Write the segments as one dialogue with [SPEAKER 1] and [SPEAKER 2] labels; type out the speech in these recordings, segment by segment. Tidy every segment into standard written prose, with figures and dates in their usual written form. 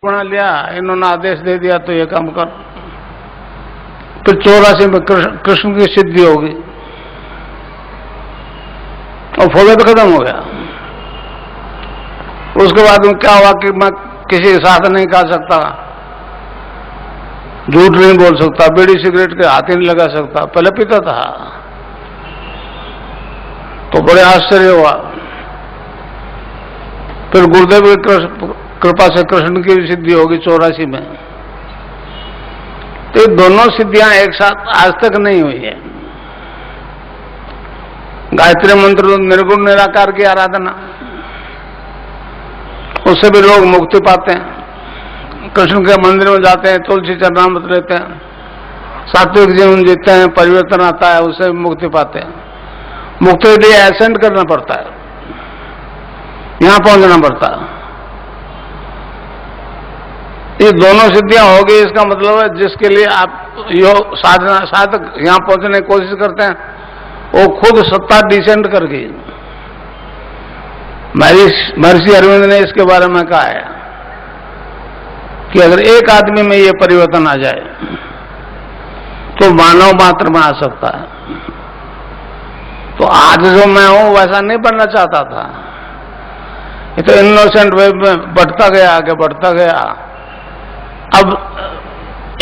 [SPEAKER 1] बना लिया, इन्होंने आदेश दे दिया तो ये काम कर। फिर 84 में कृष्ण की सिद्धि होगी और फौजा तो खत्म हो गया। उसके बाद में क्या हुआ कि मैं किसी के साथ नहीं खा सकता, झूठ नहीं बोल सकता, बीड़ी सिगरेट के हाथ ही नहीं लगा सकता, पहले पीता था। तो बड़े आश्चर्य हुआ। फिर गुरुदेव की कृपा से कृष्ण की सिद्धि होगी 84 में। तो ये दोनों सिद्धियां एक साथ आज तक नहीं हुई है। गायत्री मंत्र निर्गुण निराकार की आराधना, उससे भी लोग मुक्ति पाते हैं। कृष्ण के मंदिर में जाते हैं, तुलसी चरणामृत लेते हैं, सात्विक जीवन जीते हैं, परिवर्तन आता है, उससे मुक्ति पाते हैं। मुक्ति के लिए एसेंड करना पड़ता है, यहां पहुंचना पड़ता है। ये दोनों सिद्धियां होगी, इसका मतलब है जिसके लिए आप योग साधना साधक यहां पहुंचने की कोशिश करते हैं, वो खुद सत्ता डिसेंड कर गई। महर्षि अरविंद ने इसके बारे में कहा है कि अगर एक आदमी में ये परिवर्तन आ जाए तो मानव मात्र में आ सकता है। तो आज जो मैं हूं वैसा नहीं बनना चाहता था, ये तो इनोसेंट वे में बढ़ता गया, आगे बढ़ता गया। अब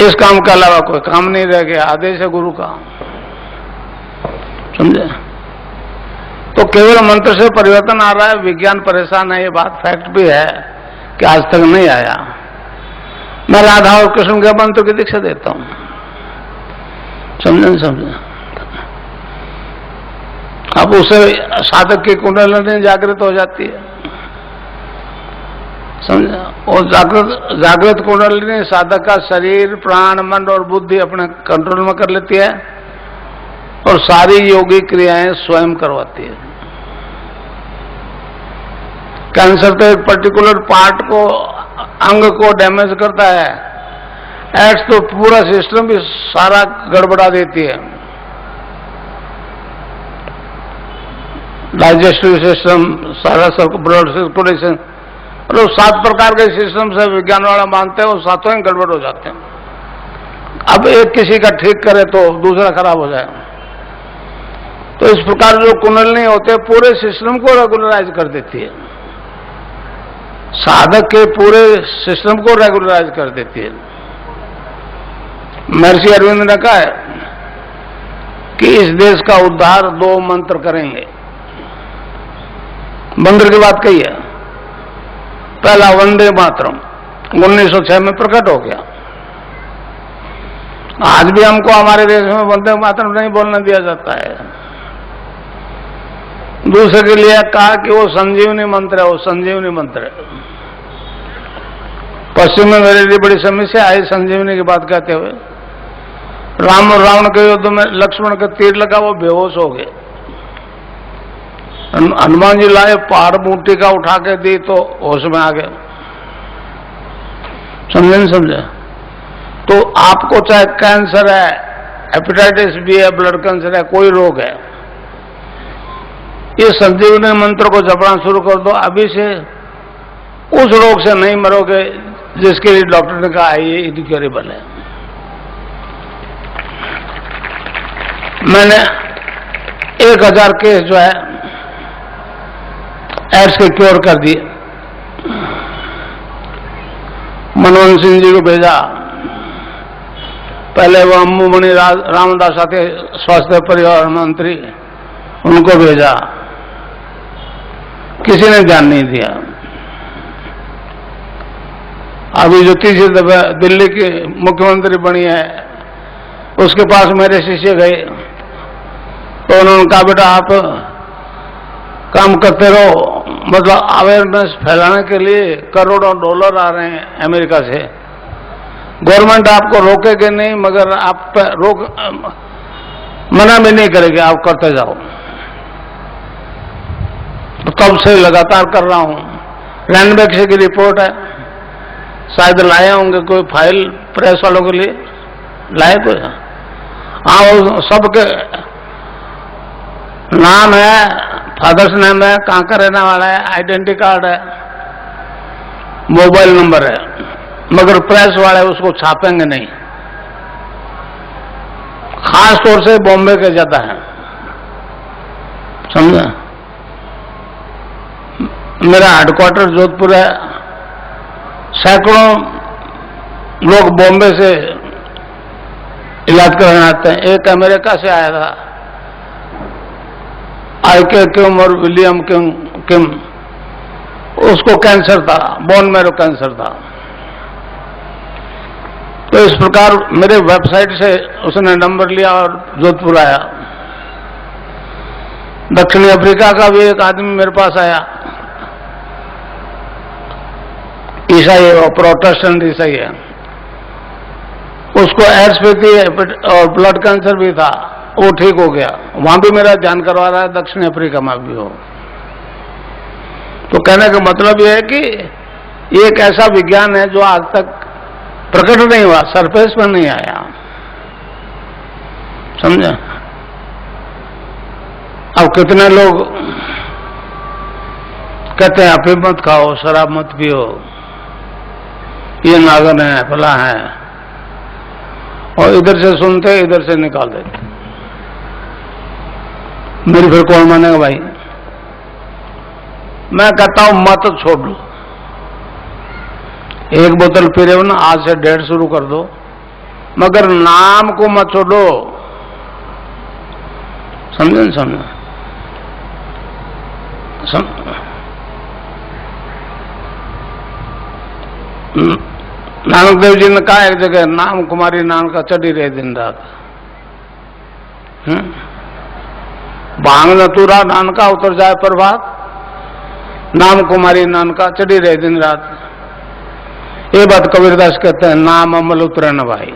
[SPEAKER 1] इस काम के अलावा कोई काम नहीं रह गया, आदेश है गुरु का, समझे। तो केवल मंत्र से परिवर्तन आ रहा है, विज्ञान परेशान है, ये बात फैक्ट भी है कि आज तक नहीं आया। मैं राधा और कृष्ण के मंत्र की दीक्षा देता हूं, समझे। अब उसे साधक की कुंडलिनी जागृत हो जाती है, समझा। और जागृत कुंडलिनी साधक का शरीर, प्राण, मन और बुद्धि अपने कंट्रोल में कर लेती है और सारी योगी क्रियाएं स्वयं करवाती है। कैंसर तो एक पर्टिकुलर पार्ट को, अंग को डैमेज करता है, एड्स तो पूरा सिस्टम भी सारा गड़बड़ा देती है। डाइजेस्टिव सिस्टम, सारा ब्लड सर्कुलेशन, मतलब 7 प्रकार के सिस्टम से विज्ञान वाला मानते हैं, वो सातों ही गड़बड़ हो जाते हैं। अब एक किसी का ठीक करे तो दूसरा खराब हो जाए। तो इस प्रकार जो कुंडलिनी होते हैं पूरे सिस्टम को रेगुलराइज कर देती है, साधक के पूरे सिस्टम को रेगुलराइज कर देती है। महर्षि अरविंद ने कहा है कि इस देश का उद्धार 2 मंत्र करेंगे। मंत्र की बात कही है। पहला वंदे मातरम 1906 में प्रकट हो गया। आज भी हमको हमारे देश में वंदे मातरम नहीं बोलने दिया जाता है। दूसरे के लिए कहा कि वो संजीवनी मंत्र है, वो संजीवनी मंत्र है। पश्चिम में मेरे लिए बड़ी समस्या आई संजीवनी की बात कहते हुए। राम और रावण के युद्ध में लक्ष्मण का तीर लगा, वो बेहोश हो गए। हनुमान जी लाए, पहाड़ बूटी का उठा के दी तो होश में आ गए, समझे। तो आपको चाहे कैंसर है, हेपेटाइटिस बी है, ब्लड कैंसर है, कोई रोग है, ये संजीवनी मंत्र को जपना शुरू कर दो, अभी से उस रोग से नहीं मरोगे जिसके लिए डॉक्टर ने कहा ये इनक्योरेबल है। मैंने 1000 केस जो है एड्स के क्योर कर दिए। मनमोहन सिंह जी को भेजा, पहले वो अम्बुमणि रामदास आते स्वास्थ्य परिवार मंत्री, उनको भेजा, किसी ने ध्यान नहीं दिया। अभी जो तीसरी दफा दिल्ली की मुख्यमंत्री बनी है, उसके पास मेरे शिष्य गए तो उन्होंने कहा बेटा आप काम करते रहो, मतलब अवेयरनेस फैलाने के लिए करोड़ों डॉलर आ रहे हैं अमेरिका से, गवर्नमेंट आपको रोकेगी नहीं, मगर आप मना भी नहीं करेगी, आप करते जाओ। तो तब से लगातार कर रहा हूं। लैंडबैक्स की रिपोर्ट है, शायद लाए होंगे कोई फाइल प्रेस वालों के लिए, लाए कोई? हाँ, सबके नाम है, फादर्स नेम है, कहां का रहने वाला है, आइडेंटिटी कार्ड है, मोबाइल नंबर है, मगर प्रेस वाले उसको छापेंगे नहीं। खास तौर से बॉम्बे के ज्यादा है, समझा। मेरा हेडक्वार्टर जोधपुर है, सैकड़ों लोग बॉम्बे से इलाज कराने आते हैं। एक अमेरिका से आया था, आईके किम और विलियम किम, उसको कैंसर था, बोन मैरो कैंसर था। तो इस प्रकार मेरे वेबसाइट से उसने नंबर लिया और जोधपुर आया। दक्षिणी अफ्रीका का भी एक आदमी मेरे पास आया, ईसाई है, वो प्रोटेस्टेंट ईसाई है। उसको एड्स भी थी और ब्लड कैंसर भी था, वो ठीक हो गया। वहां भी मेरा ध्यान करवा रहा है, दक्षिण अफ्रीका में भी हो। तो कहने का मतलब यह है कि ये एक ऐसा विज्ञान है जो आज तक प्रकट नहीं हुआ, सरफेस पर नहीं आया, समझा। अब कितने लोग कहते हैं अफीम मत खाओ, शराब मत पियो, ये नागन है, फला है, और इधर से सुनते इधर से निकाल देते। मेरी फिर कौन मानेगा भाई। मैं कहता हूं मत छोड़ लो, एक बोतल पी रहे हो ना, आज से 1.5 शुरू कर दो, मगर नाम को मत छोड़ो, समझे न समझे। नानक देव जी ने कहा एक जगह, नाम कुमारी नान का चढ़ी रहे दिन रात। भांग नतूरा नान का उतर जाए प्रभात, नाम कुमारी नान का चढ़ी रहे दिन रात। ये बात कबीरदास कहते हैं, नाम अमल उतरे न भाई।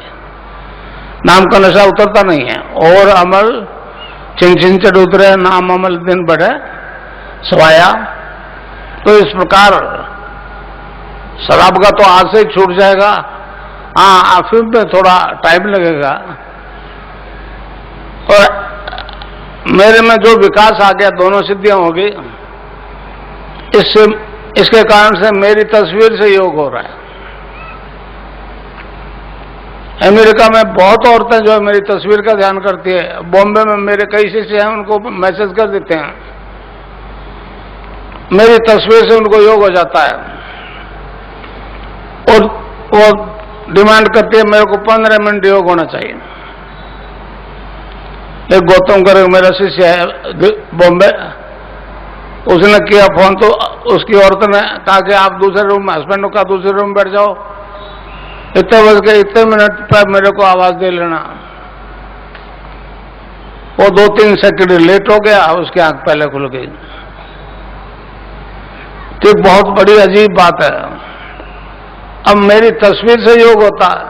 [SPEAKER 1] नाम का नशा उतरता नहीं है, और अमल छिन छिन चढ़ उतरे, नाम अमल दिन बढ़े सवाया। तो इस प्रकार शराब का तो आज से ही छूट जाएगा। हाँ, अफीम पे थोड़ा टाइम लगेगा। और मेरे में जो विकास आ गया, दोनों सिद्धियां होगी, इसके कारण से मेरी तस्वीर से योग हो रहा है। अमेरिका में बहुत औरतें जो है मेरी तस्वीर का ध्यान करती है। बॉम्बे में मेरे कई शिष्य हैं, उनको मैसेज कर देते हैं, मेरी तस्वीर से उनको योग हो जाता है। और वो डिमांड करती है मेरे को 15 मिनट योग होना चाहिए। एक गौतम गर्ग मेरा शिष्य है बॉम्बे, उसने किया फोन, तो उसकी औरत ने कहा कि आप दूसरे रूम में, हस्बैंड का दूसरे रूम में बैठ जाओ, इतने बज के इतने मिनट पर मेरे को आवाज दे लेना। वो 2-3 सेकंड लेट हो गया, उसकी आंख पहले खुल गई। तो बहुत बड़ी अजीब बात है। अब मेरी तस्वीर से योग होता है।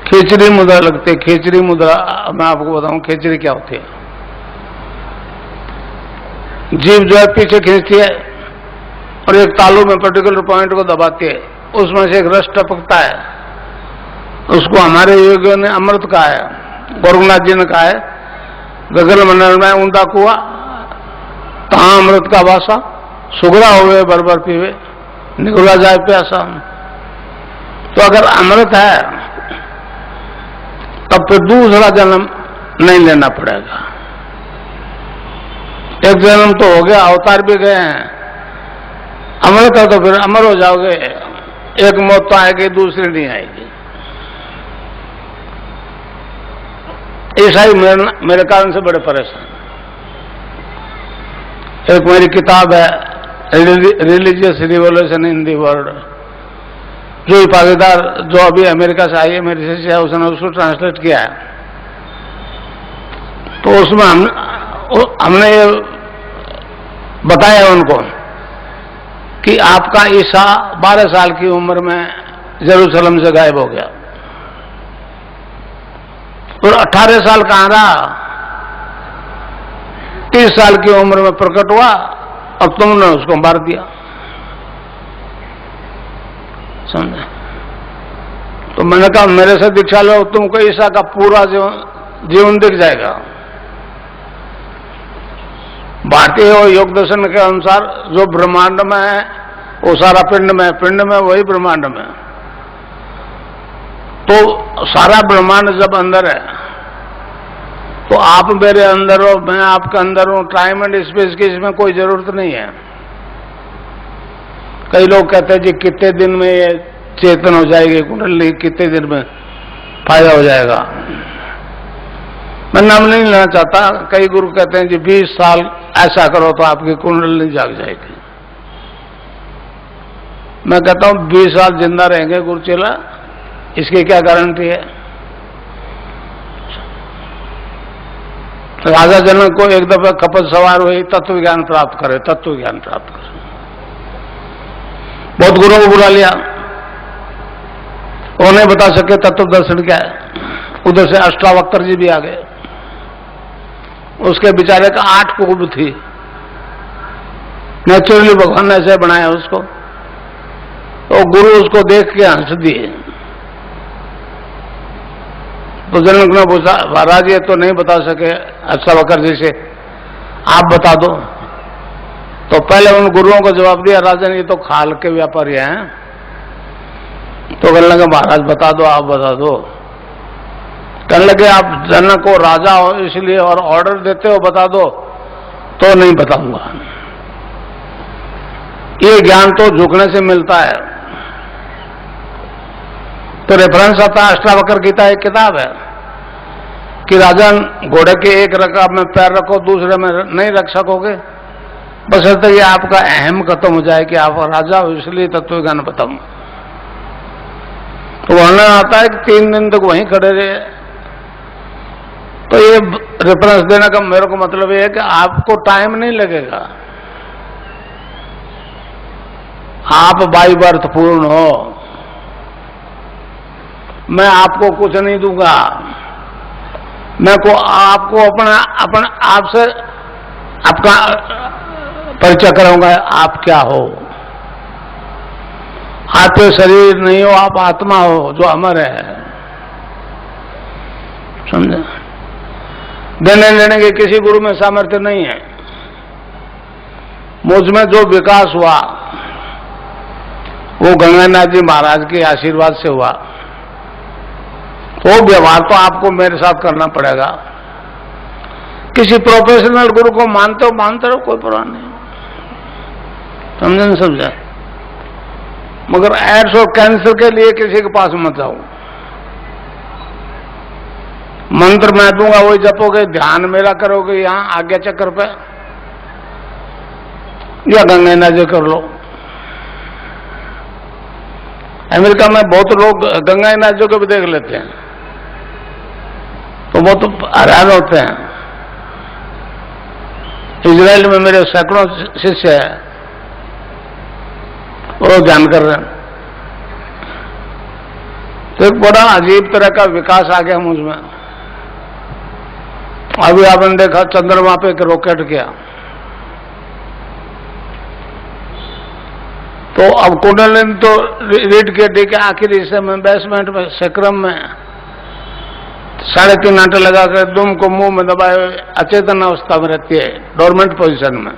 [SPEAKER 1] खिचड़ी मुद्रा लगती है, खिचड़ी मुद्रा। मैं आपको बताऊं खिचड़ी क्या होती है। जीभ जो है पीछे खींचती है और एक तालू में पर्टिकुलर पॉइंट को दबाती है, उसमें से एक रस टपकता है। उसको हमारे योगियों ने अमृत कहा है, गोरखनाथ जी ने कहा है, गगन मंडल में ऊंधा कुआ, तहां अमृत का वासा, सुगरा हुए बरबर पीवे, निगुला जाए प्यासा। तो अगर अमृत है तब फिर दूसरा जन्म नहीं लेना पड़ेगा। एक जन्म तो हो गया, अवतार भी गए हैं, अमृत है तो फिर अमर हो जाओगे। एक मौत तो आएगी, दूसरी नहीं आएगी। ईसाई मेरे कारण से बड़े परेशान। एक मेरी किताब है religious revolution in the world, जो भागीदार जो अभी अमेरिका से आई है मेरी शिष्य है, उसने उसको ट्रांसलेट किया है। तो उसमें हमने ये बताया उनको कि आपका ईसा 12 साल की उम्र में जेरूसलम से गायब हो गया और 18 साल कहां रहा, 30 साल की उम्र में प्रकट हुआ, अब तुमने उसको मार दिया। समझे? तो मैंने कहा मेरे से दीक्षा लो, तुमको ईसा का पूरा जीवन दिख जाएगा। भारतीय योग दर्शन के अनुसार जो ब्रह्मांड में वो सारा पिंड में वही ब्रह्मांड में। तो सारा ब्रह्मांड जब अंदर है तो आप मेरे अंदर हो, मैं आपके अंदर हूं, टाइम एंड स्पेस की इसमें कोई जरूरत नहीं है। कई लोग कहते हैं जी कितने दिन में ये चेतन हो जाएगी कुंडली, कितने दिन में फायदा हो जाएगा। मैं नाम नहीं लेना चाहता। कई गुरु कहते हैं जी 20 साल ऐसा करो तो आपकी कुंडली जाग जाएगी। मैं कहता हूं 20 साल जिंदा रहेंगे गुरु चेला, इसकी क्या गारंटी है। राजा जनक को एक दफा खपत सवार हुई, तत्व ज्ञान प्राप्त करे, तत्व ज्ञान प्राप्त करे। बहुत गुरुओं को बुला लिया, वो नहीं बता सके तत्व दर्शन क्या है। उधर से अष्टावक्र जी भी आ गए। उसके बेचारे का 8 कुब थी, नेचुरली भगवान ने ऐसे बनाया उसको। तो गुरु उसको देख के हंस दिए। तो जनक ने पूछा, महाराज ये तो नहीं बता सके अष्टावक्र जी से, आप बता दो। तो पहले उन गुरुओं को जवाब दिया, राजन ये तो खाल के व्यापारी हैं। तो कहने लगे महाराज बता दो, आप बता दो। कहने लगे आप जनक को राजा हो इसलिए और ऑर्डर देते हो, बता दो। तो नहीं बताऊंगा, ये ज्ञान तो झुकने से मिलता है। तो रेफरेंस आता है अष्टावक्र गीता एक किताब है कि राजन घोड़े के एक रकाब में पैर रखो, दूसरे में नहीं रख सकोगे, बशर्ते ये आपका अहम खत्म हो जाए कि आप राजा हो, इसलिए तत्व ज्ञान बताऊं। तो वर्णन आता है कि 3 दिन तक वहीं खड़े रहे। तो ये रेफरेंस देने का मेरे को मतलब ये है कि आपको टाइम नहीं लगेगा, आप बाई बर्थ पूर्ण हो। मैं आपको कुछ नहीं दूंगा, मैं को आपको अपना आपसे आपका परिचय कराऊंगा, आप क्या हो। आप तो शरीर नहीं हो, आप आत्मा हो जो अमर है। समझे? देने लेने के किसी गुरु में सामर्थ्य नहीं है। मुझ में जो विकास हुआ वो गंगानाथ जी महाराज के आशीर्वाद से हुआ। तो व्यवहार तो आपको मेरे साथ करना पड़ेगा। किसी प्रोफेशनल गुरु को मानते रहो, कोई परवाह नहीं। समझे नहीं समझा? मगर एड्स और कैंसर के लिए किसी के पास मत जाओ। मंत्र मैं दूंगा वही जपोगे, ध्यान मेरा करोगे यहां आज्ञा चक्र पे, या गंगा नदी कर लो। अमेरिका में बहुत लोग गंगा नदियों को भी देख लेते हैं, तो बहुत हैरान होते हैं। इजराइल में मेरे सैकड़ों शिष्य है, वो ध्यान कर रहे हैं। तो एक बड़ा अजीब तरह का विकास आ गया मुझ में। अभी आपने देखा चंद्रमा पे एक रॉकेट गया, तो अब कुंडलिनी तो रीढ़ की हड्डी के आखिरी हिस्से में बेसमेंट में सेक्रम में 3.5 घंटे लगाकर दुम को मुंह में दबाए अचेतन अवस्था में रहती है, डोरमेंट पोजीशन में।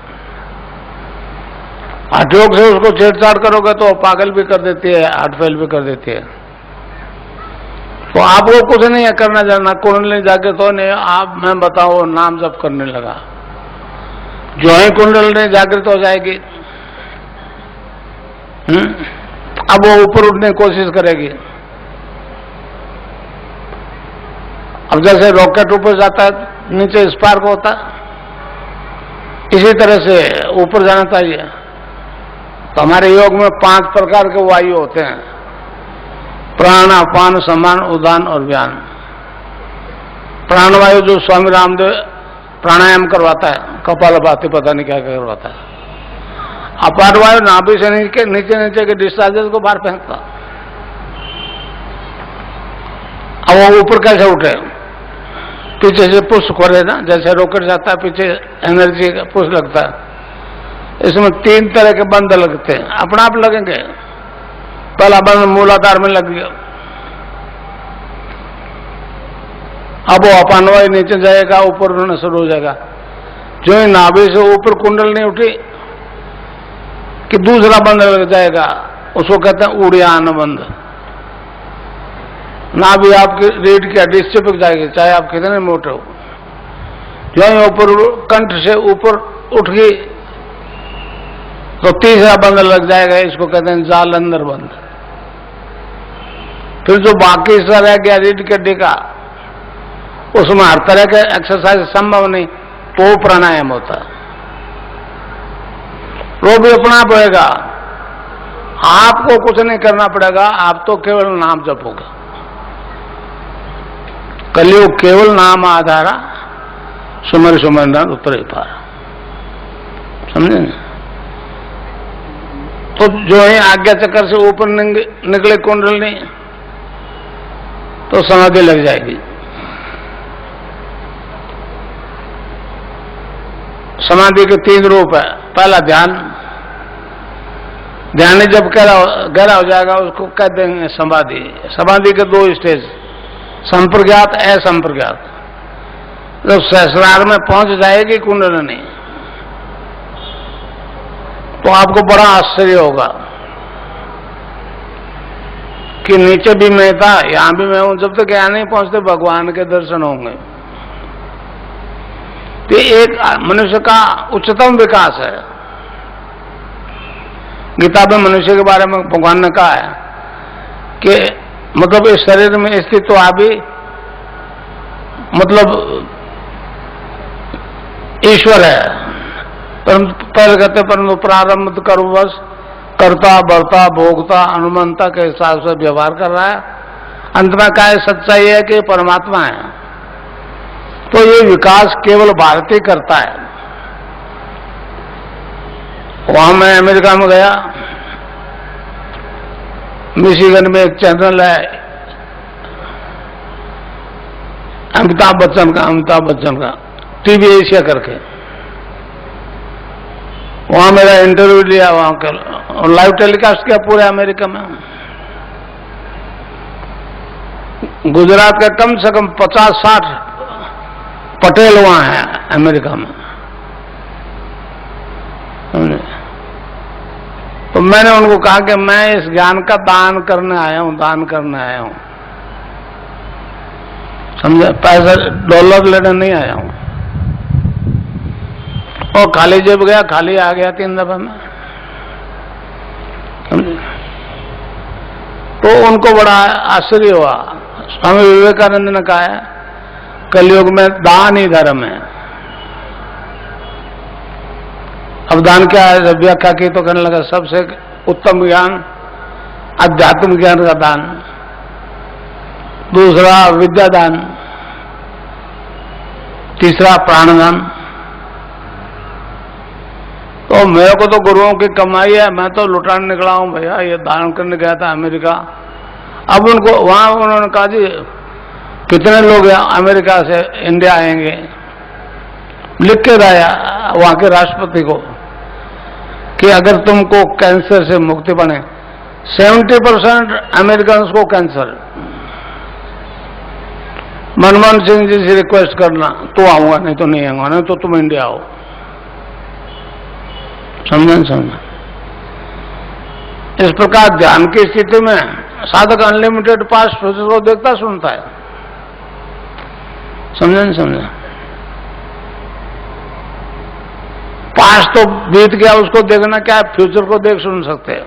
[SPEAKER 1] हठयोग से उसको छेड़छाड़ करोगे तो पागल भी कर देती है, हार्ट फेल भी कर देती है। तो आपको कुछ नहीं है करना जानना, कुंडलिनी जाके तो नहीं, आप मैं बताओ नाम जप करने लगा, जो ही कुंडलिनी जागृत हो जाएगी। अब वो ऊपर उठने की कोशिश करेगी। अब जैसे रॉकेट ऊपर जाता है नीचे स्पार्क होता है, इसी तरह से ऊपर जाना चाहिए। तो हमारे योग में 5 प्रकार के वायु होते हैं, प्राण, अपान, समान, उदान और व्यान। प्राणवायु जो स्वामी रामदेव प्राणायाम करवाता है, कपालभाति पता नहीं क्या क्या करवाता है। अपान वायु नाभि से नीचे नीचे के डिस्चार्जेस को बाहर फेंकता। अब वो ऊपर कैसे उठे? पीछे से पुश खोले ना, जैसे रॉकेट जाता है पीछे एनर्जी का पुश लगता है। इसमें 3 तरह के बंद लगते हैं, अपना आप लगेंगे। पहला बंद मूलाधार में लग गया, अब वो अपान वायु नीचे जाएगा, ऊपर उड़ना शुरू हो जाएगा। जो ही नाभि से ऊपर कुंडल नहीं उठी, कि दूसरा बंध लग जाएगा, उसको कहते हैं उड़ियान बंध। ना भी आपकी रीढ़ की हड्डी चिपक जाएगी, चाहे आप कितने मोटे हो। जो ही ऊपर कंठ से ऊपर उठ गई तो तीसरा बंध लग जाएगा, इसको कहते हैं जालंधर बंध। फिर जो बाकी हिस्सा रह गया रीढ़ की हड्डी का, उसमें हर तरह के एक्सरसाइज संभव नहीं, तो वो प्राणायाम होता है, वो भी अपना पड़ेगा। आपको कुछ नहीं करना पड़ेगा, आप तो केवल नाम जपोगे। कलयुग केवल नाम आधारा, सुमर सुमर नाम उतरे पार, समझे ना। तो जो है आज्ञा चक्कर से ऊपर निकले कुंडली, तो समाधि लग जाएगी। समाधि के 3 रूप है। पहला ध्यान, ध्यान जब गहरा हो जाएगा उसको कह देंगे समाधि। समाधि के 2 स्टेज, संप्रज्ञात, असंप्रज्ञात। जब सहस्रार में पहुंच जाएगी कुंडलिनी तो आपको बड़ा आश्चर्य होगा कि नीचे भी मैं था, यहां भी मैं हूं। जब तक यहां नहीं पहुंचते भगवान के दर्शन होंगे। तो एक मनुष्य का उच्चतम विकास है। गीता में मनुष्य के बारे में भगवान ने कहा है कि मतलब इस शरीर में स्थित तो अभी मतलब ईश्वर है, परंतु पहले कहते परंतु प्रारंभ कर्मवश कर्ता बढ़ता भोगता अनुमंता के हिसाब से व्यवहार कर रहा है। अंत में क्या सच्चाई है कि परमात्मा है। तो ये विकास केवल भारत ही करता है। वहां मैं अमेरिका में गया, मिशिगन में एक चैनल है अमिताभ बच्चन का टीवी एशिया करके, वहां मेरा इंटरव्यू लिया, वहां का लाइव टेलीकास्ट किया पूरे अमेरिका में। गुजरात का कम से कम 50-60 पटेल वहां हैं अमेरिका में। तो मैंने उनको कहा कि मैं इस ज्ञान का दान करने आया हूं, समझे, पैसा डॉलर लेने नहीं आया हूं। और खाली जेब गया, खाली आ गया 3 दफा में, समझे। तो उनको बड़ा आश्चर्य हुआ। स्वामी विवेकानंद ने कहा है कलयुग में दान ही धर्म है। अब दान क्या है, जब व्याख्या की तो कहने लगा सबसे उत्तम ज्ञान अध्यात्म ज्ञान का दान, दूसरा विद्या दान, तीसरा प्राणदान। तो मेरे को तो गुरुओं की कमाई है, मैं तो लुटाने निकला हूं भैया, ये दान करने गया था अमेरिका। अब उनको वहां उन्होंने कहा जी कितने लोग अमेरिका से इंडिया आएंगे, लिख के लाया वहां के राष्ट्रपति को कि अगर तुमको कैंसर से मुक्ति बने, 70% अमेरिकन को कैंसर, मनमोहन सिंह जी से रिक्वेस्ट करना तो आऊंगा, नहीं तो नहीं आऊंगा, नहीं तो तुम इंडिया आओ। समझा। इस प्रकार ध्यान की स्थिति में साधक अनलिमिटेड पास्ट फ्यूचर को देखता सुनता है। समझा। पास्ट तो बीत गया, उसको देखना क्या है, फ्यूचर को देख सुन सकते हैं।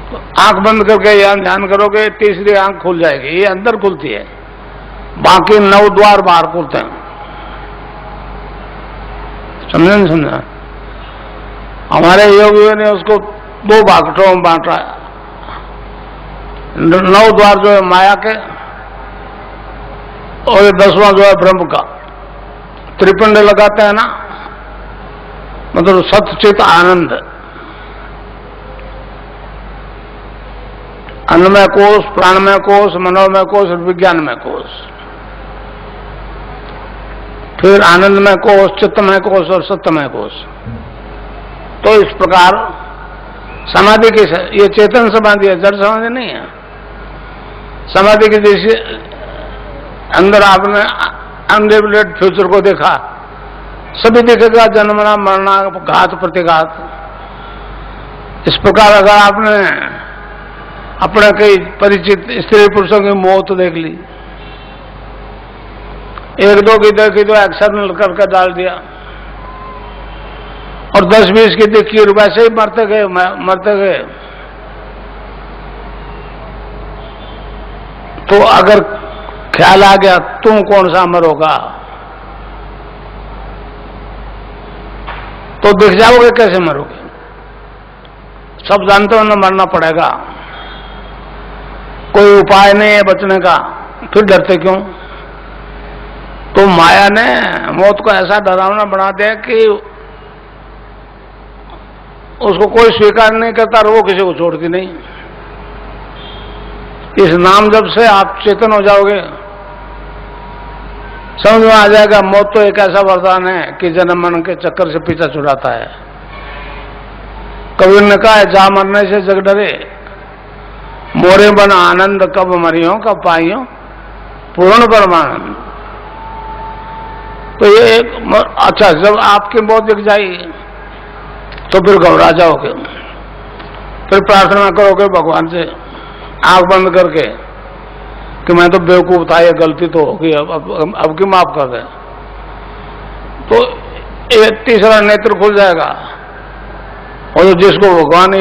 [SPEAKER 1] तो आंख बंद करके यहां ध्यान करोगे, तीसरी आंख खुल जाएगी, ये अंदर खुलती है, बाकी 9 द्वार बाहर खुलते हैं। समझा। हमारे योगियों ने उसको 2 भागों में बांटा। 9 द्वार जो है माया के, और ये 10वां जो है ब्रह्म का। त्रिपिंड लगाते हैं ना, मतलब सतचित आनंद, अन्नमय कोश, प्राणमय कोश, मनोमय कोश और विज्ञानमय कोश, फिर आनंदमय कोश, चित्तमय कोश और सत्यमय कोश। तो इस प्रकार समाधि की, ये चेतन समाधि है, जड़ समाधि नहीं है। समाधि की जैसे अंदर आपने अनलिमिटेड फ्यूचर को देखा, सभी दिखेगा, जन्मना मरना घात प्रतिघात। इस प्रकार अगर आपने अपने कई परिचित स्त्री पुरुषों की मौत देख ली, एक दो की देखी तो एक्शन करके डाल दिया, और 10-20 की देखी और वैसे ही मरते गए। तो अगर ख्याल आ गया तुम कौन सा मरोगा, तो दिख जाओगे कैसे मरोगे। सब जानते हो ना मरना पड़ेगा, कोई उपाय नहीं है बचने का, फिर डरते क्यों। तो माया ने मौत को ऐसा डरावना बना दिया कि उसको कोई स्वीकार नहीं करता और वो किसी को छोड़ती नहीं। इस नाम जब से आप चेतन हो जाओगे, समझ में आ जाएगा मौत तो एक ऐसा वरदान है कि जन्म मरण के चक्कर से पीछा छुड़ाता है। कबीर ने कहा है, जा मरने से जग डरे, मोरे बन आनंद कब मरियो कब पाइयो पूर्ण परमानंद। तो ये अच्छा, जब आपकी मौत दिख जाएगी तो फिर घबरा जाओगे, फिर प्रार्थना करोगे भगवान से आंख बंद करके कि मैं तो बेवकूफ था, ये गलती तो होगी, अब की माफ कर दे। तो ये तीसरा नेत्र खुल जाएगा, और जिसको भगवान